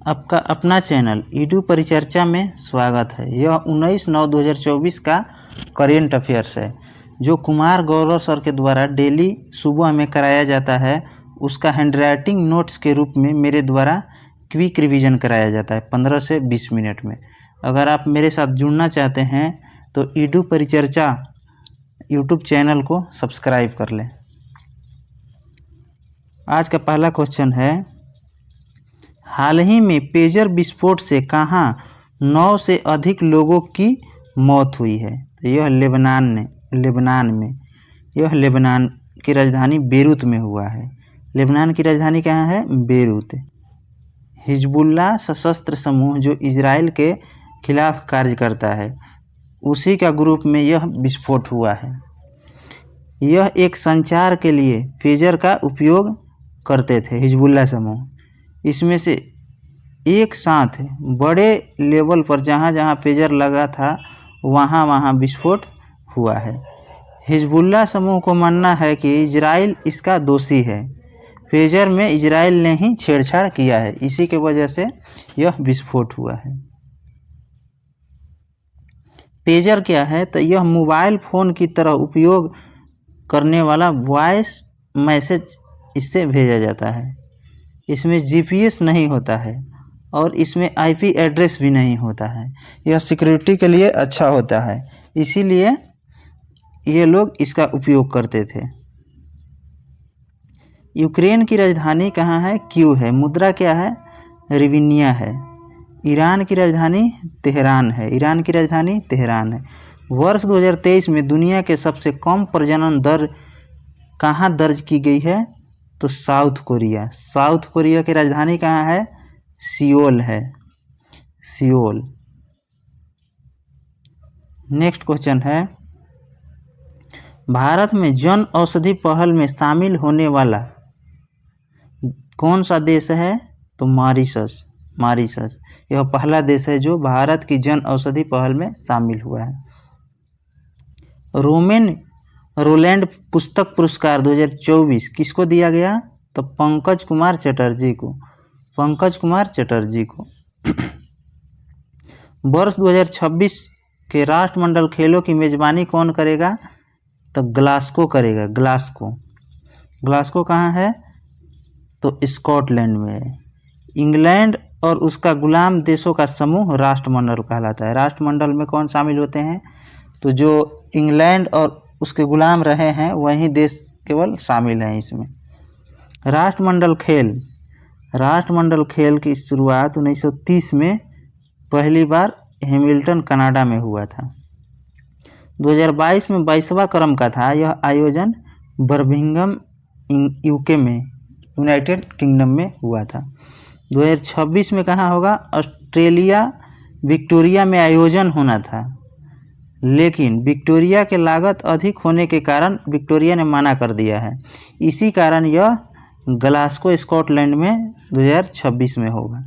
आपका अपना channel Edu परिचर्चा में स्वागत है। यह 19/9/2024 का करेंट अफेयर्स है जो कुमार गौरव सर के द्वारा डेली सुबह में कराया जाता है। उसका हैंडराइटिंग नोट्स के रूप में मेरे द्वारा क्विक रिवीजन कराया जाता है 15 से 20 मिनट में। अगर आप मेरे साथ जुड़ना चाहते हैं तो ईडू परिचर्चा यूट्यूब चैनल को सब्सक्राइब कर लें। आज का पहला क्वेश्चन है, हाल ही में पेजर विस्फोट से कहाँ 9 से अधिक लोगों की मौत हुई है? तो यह लेबनान में यह लेबनान की राजधानी बेरूत में हुआ है। लेबनान की राजधानी कहाँ है? बेरूत। हिजबुल्लाह सशस्त्र समूह जो इजराइल के खिलाफ कार्य करता है, उसी का ग्रुप में यह विस्फोट हुआ है। यह एक संचार के लिए पेजर का उपयोग करते थे हिजबुल्लाह समूह। इसमें से एक साथ बड़े लेवल पर जहाँ जहाँ पेजर लगा था वहाँ वहाँ विस्फोट हुआ है। हिजबुल्लाह समूह को मानना है कि इजराइल इसका दोषी है। पेजर में इजराइल ने ही छेड़छाड़ किया है, इसी के वजह से यह विस्फोट हुआ है। पेजर क्या है? तो यह मोबाइल फ़ोन की तरह उपयोग करने वाला वॉइस मैसेज इससे भेजा जाता है। इसमें जीपीएस नहीं होता है और इसमें आईपी एड्रेस भी नहीं होता है। यह सिक्योरिटी के लिए अच्छा होता है, इसीलिए ये लोग इसका उपयोग करते थे। यूक्रेन की राजधानी कहाँ है? क्यू है। मुद्रा क्या है? रिविनिया है। ईरान की राजधानी तेहरान है। ईरान की राजधानी तेहरान है। वर्ष 2023 में दुनिया के सबसे कम प्रजनन दर कहाँ दर्ज की गई है? तो साउथ कोरिया। साउथ कोरिया की राजधानी कहाँ है? सियोल है। सियोल। नेक्स्ट क्वेश्चन है, भारत में जन औषधि पहल में शामिल होने वाला कौन सा देश है? तो मॉरिशस। मॉरिशस यह पहला देश है जो भारत की जन औषधि पहल में शामिल हुआ है। रोलैंड पुस्तक पुरस्कार 2024 किसको दिया गया? तो पंकज कुमार चटर्जी को। पंकज कुमार चटर्जी को। वर्ष 2026 के राष्ट्रमंडल खेलों की मेजबानी कौन करेगा? तो ग्लासगो करेगा। ग्लासगो। ग्लासगो कहाँ है? तो स्कॉटलैंड में है। इंग्लैंड और उसका गुलाम देशों का समूह राष्ट्रमंडल कहलाता है। राष्ट्रमंडल में कौन शामिल होते हैं? तो जो इंग्लैंड और उसके गुलाम रहे हैं वही देश केवल शामिल हैं इसमें। राष्ट्रमंडल खेल की शुरुआत 1930 में पहली बार हैमिल्टन कनाडा में हुआ था। 2022 में 22वां क्रम का था। यह आयोजन बर्मिंघम यूके में यूनाइटेड किंगडम में हुआ था। 2026 में कहाँ होगा? ऑस्ट्रेलिया विक्टोरिया में आयोजन होना था, लेकिन विक्टोरिया के लागत अधिक होने के कारण विक्टोरिया ने मना कर दिया है। इसी कारण यह ग्लासगो स्कॉटलैंड में 2026 में होगा।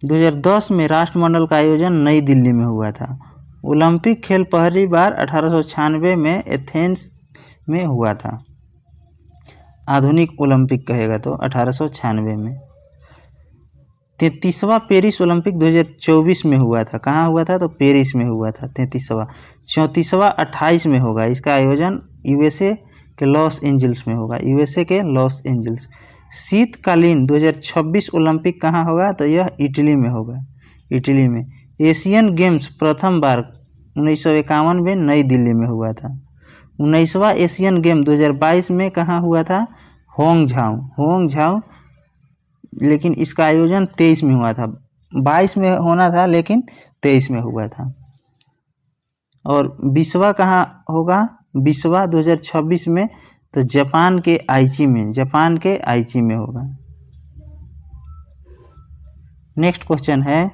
2010 में राष्ट्रमंडल का आयोजन नई दिल्ली में हुआ था। ओलंपिक खेल पहली बार 1896 में एथेंस में हुआ था। आधुनिक ओलंपिक कहेगा तो 1896 में। 33वां पेरिस ओलंपिक 2024 में हुआ था। कहाँ हुआ था? तो पेरिस में हुआ था 33वां। 34वां 28 में होगा। इसका आयोजन यूएसए के लॉस एंजल्स में होगा। यूएसए के लॉस एंजल्स। शीतकालीन 2026 ओलंपिक कहाँ होगा? तो यह इटली में होगा। इटली में। एशियन गेम्स प्रथम बार 1951 में नई दिल्ली में हुआ था। 19वां एशियन गेम 2022 में कहाँ हुआ था? होंगझाओ। लेकिन इसका आयोजन 23 में हुआ था। 22 में होना था लेकिन 23 में हुआ था। और 20वां कहाँ होगा? 20वां 2026 में तो जापान के आइची में होगा। नेक्स्ट क्वेश्चन है,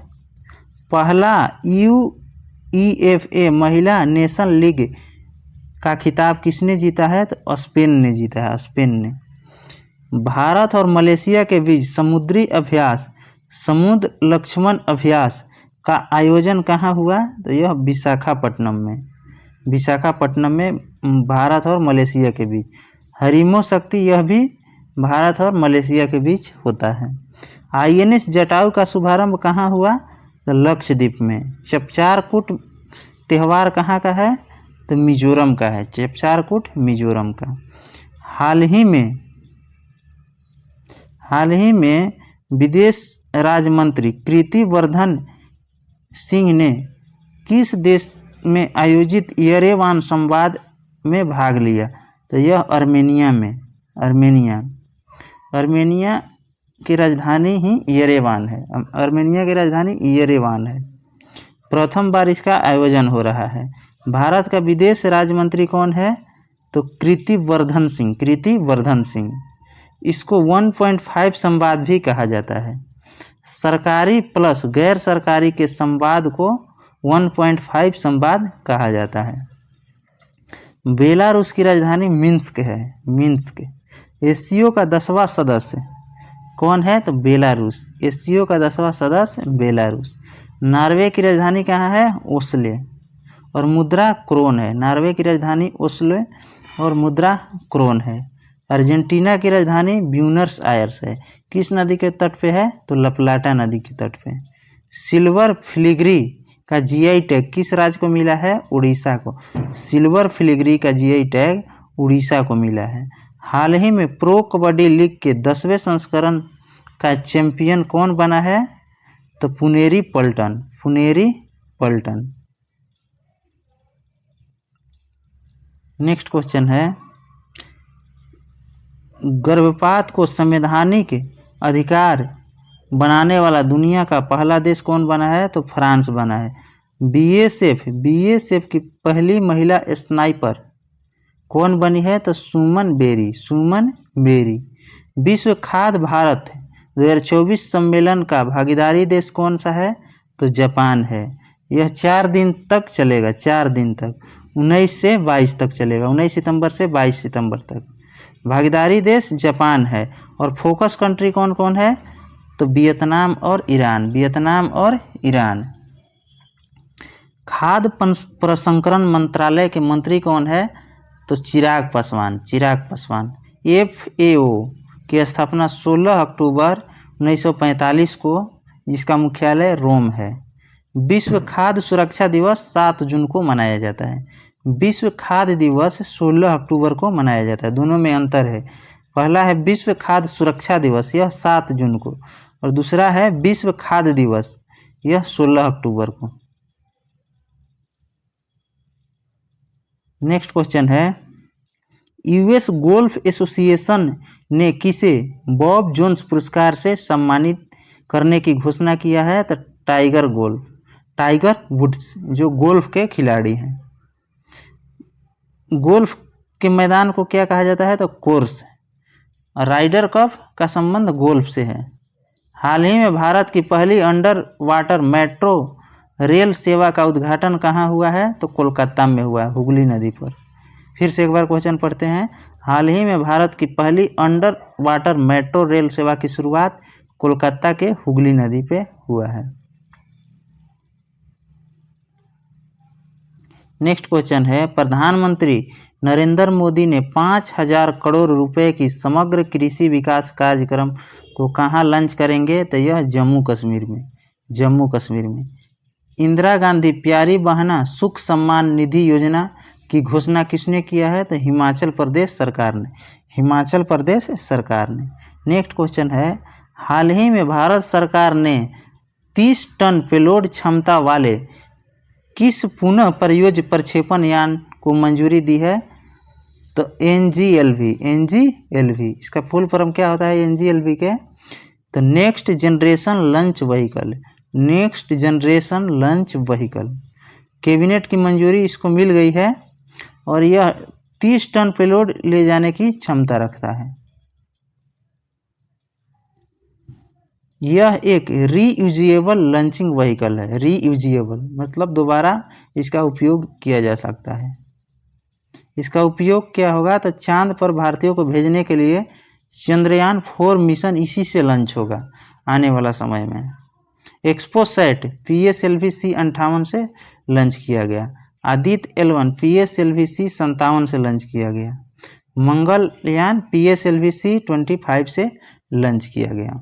पहला UEFA महिला नेशन लीग का खिताब किसने जीता है? तो स्पेन ने जीता है। स्पेन ने। भारत और मलेशिया के बीच समुद्र लक्ष्मण अभ्यास का आयोजन कहाँ हुआ? तो यह विशाखापट्टनम में भारत और मलेशिया के बीच। हरिमो शक्ति यह भी भारत और मलेशिया के बीच होता है। INS जटायु का शुभारंभ कहाँ हुआ? तो लक्षद्वीप में। चेपचारकूट त्यौहार कहाँ का है? तो मिजोरम का है। चेपचारकूट मिजोरम का। हाल ही में विदेश राज्य मंत्री कीर्ति वर्धन सिंह ने किस देश में आयोजित येरेवान संवाद में भाग लिया? तो यह आर्मेनिया में। आर्मेनिया की राजधानी ही येरेवान है। आर्मेनिया की राजधानी येरेवान है। प्रथम बार इसका आयोजन हो रहा है। भारत का विदेश राज्य मंत्री कौन है? तो कीर्ति वर्धन सिंह। इसको 1.5 संवाद भी कहा जाता है। सरकारी प्लस गैर सरकारी के संवाद को 1.5 संवाद कहा जाता है। बेलारूस की राजधानी मिन्स्क है। एससीओ का 10वां सदस्य कौन है? तो बेलारूस। एससीओ का 10वां सदस्य बेलारूस। नॉर्वे की राजधानी कहाँ है? ओस्लो और मुद्रा क्रोन है। नॉर्वे की राजधानी ओस्लो और मुद्रा क्रोन है। अर्जेंटीना की राजधानी ब्यूनस आयर्स है। किस नदी के तट पे है? तो लप्लाटा नदी के तट पे। सिल्वर फिलिग्री का जीआई टैग किस राज्य को मिला है? उड़ीसा को। सिल्वर फिलिग्री का जीआई टैग उड़ीसा को मिला है। हाल ही में प्रो कबड्डी लीग के 10वें संस्करण का चैंपियन कौन बना है? तो पुनेरी पल्टन। नेक्स्ट क्वेश्चन है, गर्भपात को संवैधानिक अधिकार बनाने वाला दुनिया का पहला देश कौन बना है? तो फ्रांस बना है। बीएसएफ की पहली महिला स्नाइपर कौन बनी है? तो सुमन बेरी। विश्व खाद्य भारत 2024 सम्मेलन का भागीदारी देश कौन सा है? तो जापान है। यह 4 दिन तक चलेगा। 4 दिन तक 19 से 22 तक चलेगा। 19 सितंबर से 22 सितंबर तक। भागीदारी देश जापान है। और फोकस कंट्री कौन कौन है? तो वियतनाम और ईरान। खाद्य प्रसंस्करण मंत्रालय के मंत्री कौन है? तो चिराग पासवान। FAO की स्थापना 16 अक्टूबर 1945 को, जिसका मुख्यालय रोम है। विश्व खाद्य सुरक्षा दिवस 7 जून को मनाया जाता है। विश्व खाद्य दिवस 16 अक्टूबर को मनाया जाता है। दोनों में अंतर है। पहला है विश्व खाद्य सुरक्षा दिवस, यह 7 जून को, और दूसरा है विश्व खाद्य दिवस, यह 16 अक्टूबर को। नेक्स्ट क्वेश्चन है, यूएस गोल्फ एसोसिएशन ने किसे बॉब जोन्स पुरस्कार से सम्मानित करने की घोषणा किया है? तो टाइगर वुड्स, जो गोल्फ के खिलाड़ी हैं। गोल्फ के मैदान को क्या कहा जाता है? तो कोर्स। राइडर कप का संबंध गोल्फ से है। हाल ही में भारत की पहली अंडर वाटर मेट्रो रेल सेवा का उद्घाटन कहाँ हुआ है? तो कोलकाता में हुआ है, हुगली नदी पर। फिर से एक बार क्वेश्चन पढ़ते हैं। हाल ही में भारत की पहली अंडर वाटर मेट्रो रेल सेवा की शुरुआत कोलकाता के हुगली नदी पे हुआ है। नेक्स्ट क्वेश्चन है, प्रधानमंत्री नरेंद्र मोदी ने 5,000 करोड़ रुपए की समग्र कृषि विकास कार्यक्रम को कहाँ लॉन्च करेंगे? तो यह जम्मू कश्मीर में। इंदिरा गांधी प्यारी बहना सुख सम्मान निधि योजना की घोषणा किसने किया है? तो हिमाचल प्रदेश सरकार ने। नेक्स्ट क्वेश्चन है, हाल ही में भारत सरकार ने 30 टन पेलोड क्षमता वाले किस पुनः प्रयोज्य प्रक्षेपण यान को मंजूरी दी है? तो NGLV। इसका फुल फॉर्म क्या होता है NGLV के? तो next generation lunch vehicle. Cabinet की मंजूरी इसको मिल गई है और यह 30 टन पेलोड ले जाने की क्षमता रखता है। यह एक रीयूजेबल लॉन्चिंग व्हीकल है। रीयूजेबल मतलब दोबारा इसका उपयोग किया जा सकता है। इसका उपयोग क्या होगा? तो चांद पर भारतीयों को भेजने के लिए चंद्रयान 4 मिशन इसी से लॉन्च होगा आने वाला समय में। एक्सपोसैट PSLV C58 से लॉन्च किया गया। आदित्य L1 PSLV C57 से लॉन्च किया गया। मंगलयान PSLV C-25 से लॉन्च किया गया।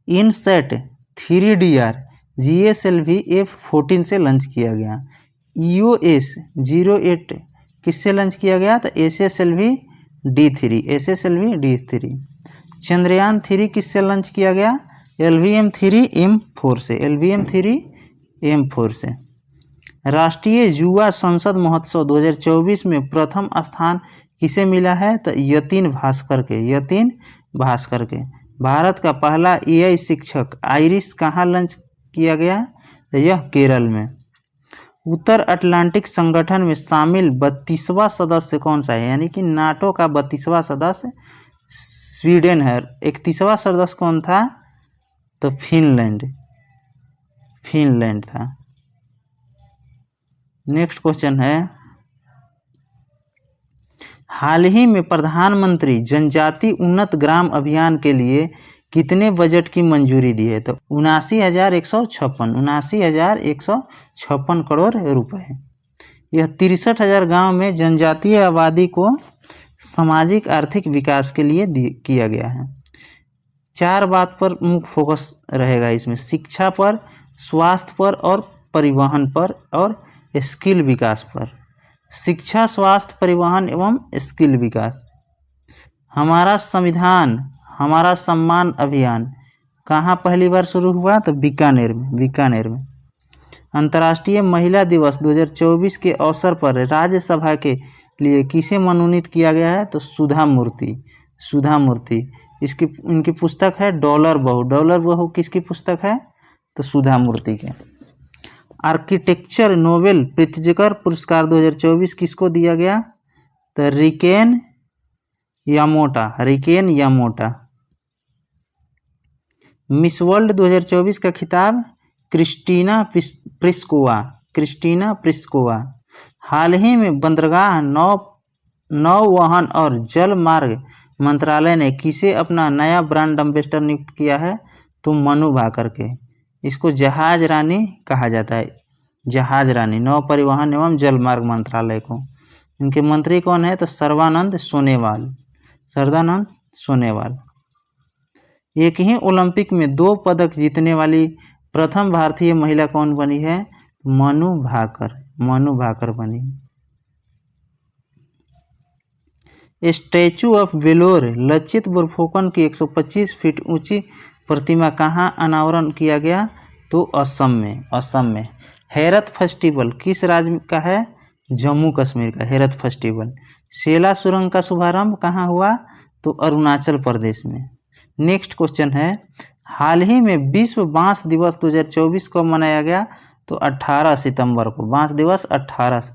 इनसैट 3DR GSLV F-14 से लॉन्च किया गया। EOS-08 किससे लॉन्च किया गया? तो SSLV D3 चंद्रयान 3 किससे लॉन्च किया गया? LVM-3M4 से। राष्ट्रीय युवा संसद महोत्सव 2024 में प्रथम स्थान किसे मिला है? तो यतीन भास्कर के। भारत का पहला AI शिक्षक आइरिस कहाँ लॉन्च किया गया? तो यह केरल में। उत्तर अटलांटिक संगठन में शामिल 32वां सदस्य कौन सा है? यानी कि नाटो का 32वां सदस्य स्वीडन है। 31वां सदस्य कौन था? तो फिनलैंड था। नेक्स्ट क्वेश्चन है, हाल ही में प्रधानमंत्री जनजाति उन्नत ग्राम अभियान के लिए कितने बजट की मंजूरी दी है? तो 79,156 करोड़ रुपए। यह 63,000 गांव में जनजातीय आबादी को सामाजिक आर्थिक विकास के लिए किया गया है। 4 बात पर मुख्य फोकस रहेगा इसमें: शिक्षा पर, स्वास्थ्य पर और परिवहन पर और स्किल विकास पर। शिक्षा, स्वास्थ्य, परिवहन एवं स्किल विकास। हमारा संविधान हमारा सम्मान अभियान कहाँ पहली बार शुरू हुआ? तो बीकानेर में। अंतर्राष्ट्रीय महिला दिवस 2024 के अवसर पर राज्यसभा के लिए किसे मनोनीत किया गया है? तो सुधा मूर्ति। इनकी पुस्तक है डॉलर बहू किसकी पुस्तक है? तो सुधा मूर्ति के। आर्किटेक्चर नोबेल प्रित्जकर पुरस्कार 2024 किसको दिया गया? तो रिकेन यामोटा। मिस वर्ल्ड 2024 का खिताब क्रिस्टीना प्रिस्कोवा। हाल ही में बंदरगाह, नौवहन और जल मार्ग मंत्रालय ने किसे अपना नया ब्रांड एम्बेसडर नियुक्त किया है? तो मनु भाकर के। इसको जहाज रानी कहा जाता है। जहाज रानी नौ परिवहन एवं जल मार्ग मंत्रालय को। इनके मंत्री कौन है? तो सर्बानंद सोनेवाल। एक ही ओलंपिक में 2 पदक जीतने वाली प्रथम भारतीय महिला कौन बनी है? मनु भाकर बनी। स्टैचू ऑफ वेलोर लचित बोरफुकन की 125 फीट ऊंची प्रतिमा कहाँ अनावरण किया गया? तो असम में। हैरत फेस्टिवल किस राज्य का है? जम्मू कश्मीर का हैरत फेस्टिवल। सेला सुरंग का शुभारंभ कहाँ हुआ? तो अरुणाचल प्रदेश में। नेक्स्ट क्वेश्चन है, हाल ही में विश्व बांस दिवस 2024 को मनाया गया? तो 18 सितंबर को बांस दिवस 18।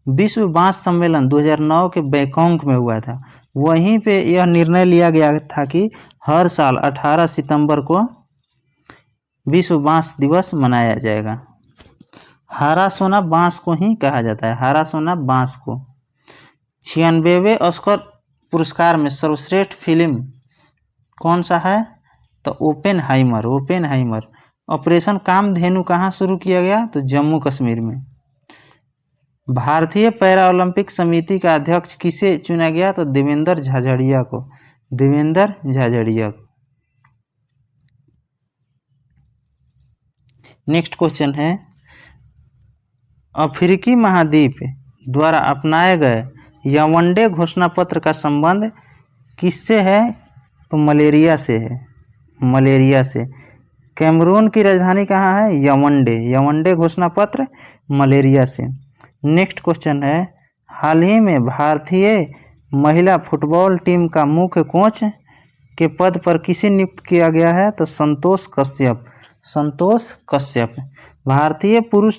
विश्व बांस सम्मेलन 2009 के बैंकॉक में हुआ था। वहीं पे यह निर्णय लिया गया था कि हर साल 18 सितंबर को विश्व बांस दिवस मनाया जाएगा। हरा सोना बांस को ही कहा जाता है, हरा सोना बांस को। 96वें ऑस्कर पुरस्कार में सर्वश्रेष्ठ फिल्म कौन सा है? तो ओपेनहाइमर। ऑपरेशन कामधेनु कहाँ शुरू किया गया? तो जम्मू कश्मीर में। भारतीय पैरा ओलंपिक समिति का अध्यक्ष किसे चुना गया? तो देवेंद्र झाझड़िया को। नेक्स्ट क्वेश्चन है, अफ्रीकी महाद्वीप द्वारा अपनाए गए यावंडे घोषणा पत्र का संबंध किससे है? तो मलेरिया से। कैमरून की राजधानी कहाँ है? यावंडे घोषणा पत्र मलेरिया से। नेक्स्ट क्वेश्चन है, हाल ही में भारतीय महिला फुटबॉल टीम का मुख्य कोच के पद पर किसे नियुक्त किया गया है? तो संतोष कश्यप। भारतीय पुरुष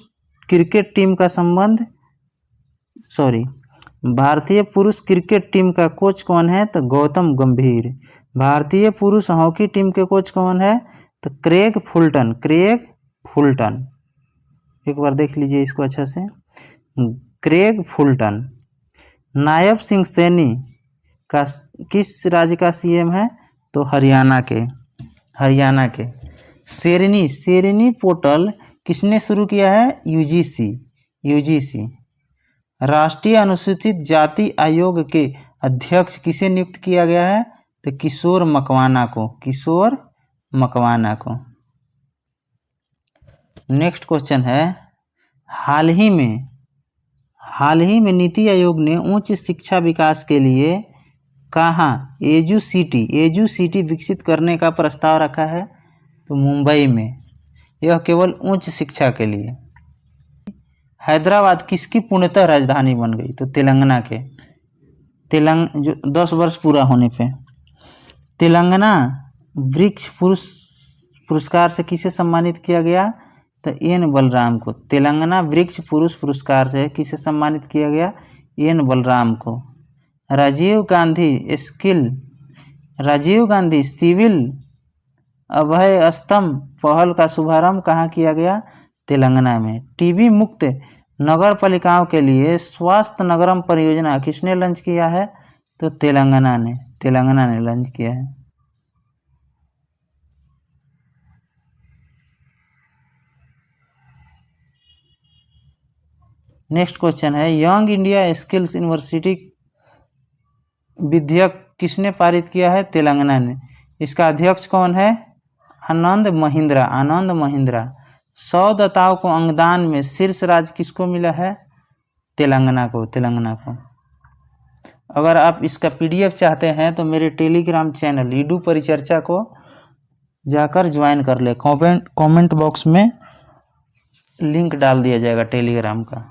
क्रिकेट टीम का कोच कौन है? तो गौतम गंभीर। भारतीय पुरुष हॉकी टीम के कोच कौन है? तो क्रेग फुलटन। एक बार देख लीजिए इसको अच्छा से, क्रेग फुलटन। नायब सिंह सैनी का किस राज्य का CM है? तो हरियाणा के। शेरनी पोर्टल किसने शुरू किया है? UGC। राष्ट्रीय अनुसूचित जाति आयोग के अध्यक्ष किसे नियुक्त किया गया है? तो किशोर मकवाना को, किशोर मकवाना को। नेक्स्ट क्वेश्चन है, हाल ही में नीति आयोग ने उच्च शिक्षा विकास के लिए कहाँ एजुसिटी विकसित करने का प्रस्ताव रखा है? तो मुंबई में। यह केवल उच्च शिक्षा के लिए। हैदराबाद किसकी पूर्णतः राजधानी बन गई? तो तेलंगाना के। जो 10 वर्ष पूरा होने पे तेलंगाना वृक्ष पुरस्कार से किसे सम्मानित किया गया? तो एन बलराम को। तेलंगाना वृक्ष पुरुष पुरस्कार से किसे सम्मानित किया गया? एन बलराम को। राजीव गांधी सिविल अभय स्तंभ पहल का शुभारंभ कहाँ किया गया? तेलंगाना में। टीबी मुक्त नगर पालिकाओं के लिए स्वास्थ्य नगरम परियोजना किसने लॉन्च किया है? तो तेलंगाना ने लॉन्च किया है। नेक्स्ट क्वेश्चन है, यंग इंडिया स्किल्स यूनिवर्सिटी विधेयक किसने पारित किया है? तेलंगाना ने। इसका अध्यक्ष कौन है? आनंद महिंद्रा। 100 दाताओं को अंगदान में शीर्ष राज्य किसको मिला है? तेलंगाना को। अगर आप इसका PDF चाहते हैं तो मेरे टेलीग्राम चैनल ईडू परिचर्चा को जाकर ज्वाइन कर ले। कमेंट बॉक्स में लिंक डाल दिया जाएगा टेलीग्राम का।